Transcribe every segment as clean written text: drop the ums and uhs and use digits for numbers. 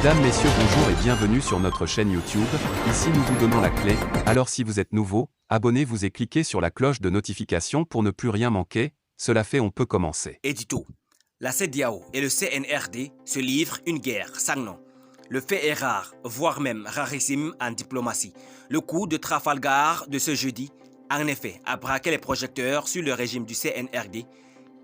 Mesdames, Messieurs, bonjour et bienvenue sur notre chaîne YouTube. Ici nous vous donnons la clé, alors si vous êtes nouveau, abonnez-vous et cliquez sur la cloche de notification pour ne plus rien manquer. Cela fait, on peut commencer. Édito. La CEDEAO et le CNRD se livrent une guerre sans nom. Le fait est rare, voire même rarissime en diplomatie. Le coup de Trafalgar de ce jeudi, en effet, a braqué les projecteurs sur le régime du CNRD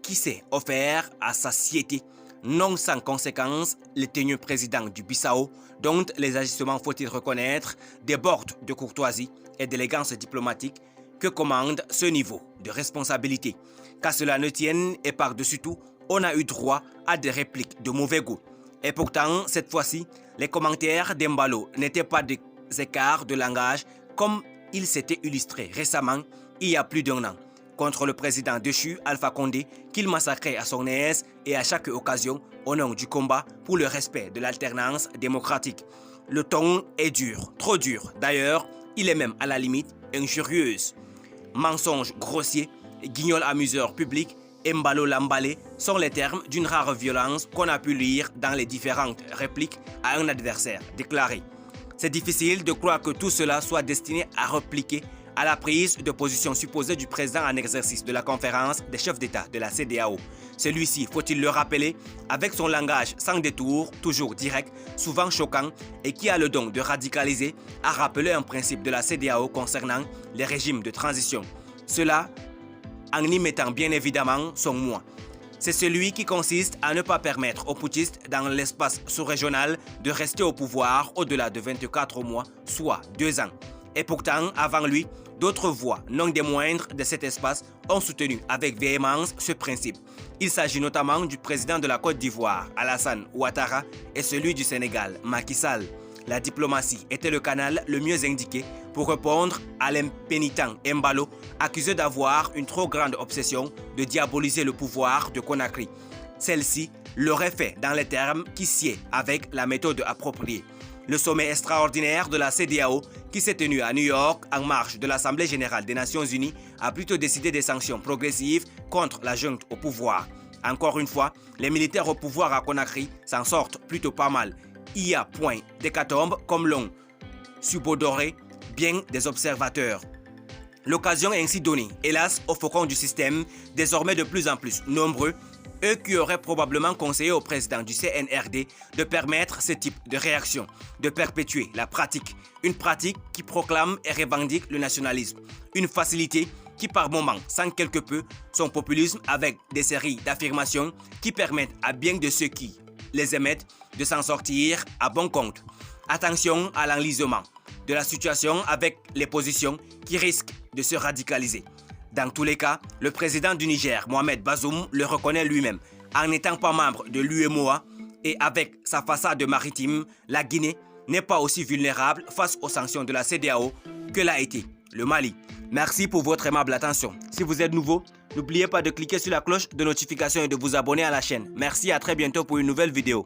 qui s'est offert à satiété, non sans conséquence, le tenu président du Bissau, dont les agissements, faut-il reconnaître, débordent de courtoisie et d'élégance diplomatique que commande ce niveau de responsabilité. Qu'à cela ne tienne et par-dessus tout, on a eu droit à des répliques de mauvais goût. Et pourtant, cette fois-ci, les commentaires d'Embalo n'étaient pas des écarts de langage comme il s'était illustré récemment, il y a plus d'un an, contre le président déchu Alpha Condé qu'il massacrait à son aise et à chaque occasion au nom du combat pour le respect de l'alternance démocratique. Le ton est dur, trop dur. D'ailleurs, il est même à la limite injurieuse. Mensonge grossier, guignol amuseur public, Embalo l'emballé sont les termes d'une rare violence qu'on a pu lire dans les différentes répliques à un adversaire déclaré. C'est difficile de croire que tout cela soit destiné à repliquer à la prise de position supposée du président en exercice de la conférence des chefs d'État de la CEDEAO. Celui-ci, faut-il le rappeler, avec son langage sans détour, toujours direct, souvent choquant et qui a le don de radicaliser, a rappelé un principe de la CEDEAO concernant les régimes de transition. Cela en y mettant bien évidemment son moi. C'est celui qui consiste à ne pas permettre aux putschistes dans l'espace sous-régional de rester au pouvoir au-delà de 24 mois, soit 2 ans. Et pourtant, avant lui, d'autres voix, non des moindres de cet espace, ont soutenu avec véhémence ce principe. Il s'agit notamment du président de la Côte d'Ivoire, Alassane Ouattara, et celui du Sénégal, Macky Sall. La diplomatie était le canal le mieux indiqué pour répondre à l'impénitent Embalo, accusé d'avoir une trop grande obsession de diaboliser le pouvoir de Conakry. Celle-ci l'aurait fait dans les termes qui sied avec la méthode appropriée. Le sommet extraordinaire de la CEDEAO qui s'est tenu à New York en marge de l'Assemblée générale des Nations Unies a plutôt décidé des sanctions progressives contre la junte au pouvoir. Encore une fois, les militaires au pouvoir à Conakry s'en sortent plutôt pas mal. Il y a point d'hécatombe comme l'ont subodoré bien des observateurs. L'occasion est ainsi donnée, hélas, aux faucons du système, désormais de plus en plus nombreux, eux qui auraient probablement conseillé au président du CNRD de permettre ce type de réaction, de perpétuer la pratique, une pratique qui proclame et revendique le nationalisme, une facilité qui par moments sent quelque peu son populisme avec des séries d'affirmations qui permettent à bien de ceux qui les émettent de s'en sortir à bon compte. Attention à l'enlisement de la situation avec les positions qui risquent de se radicaliser. Dans tous les cas, le président du Niger, Mohamed Bazoum, le reconnaît lui-même. En n'étant pas membre de l'UEMOA et avec sa façade maritime, la Guinée n'est pas aussi vulnérable face aux sanctions de la CEDEAO que l'a été le Mali. Merci pour votre aimable attention. Si vous êtes nouveau, n'oubliez pas de cliquer sur la cloche de notification et de vous abonner à la chaîne. Merci, à très bientôt pour une nouvelle vidéo.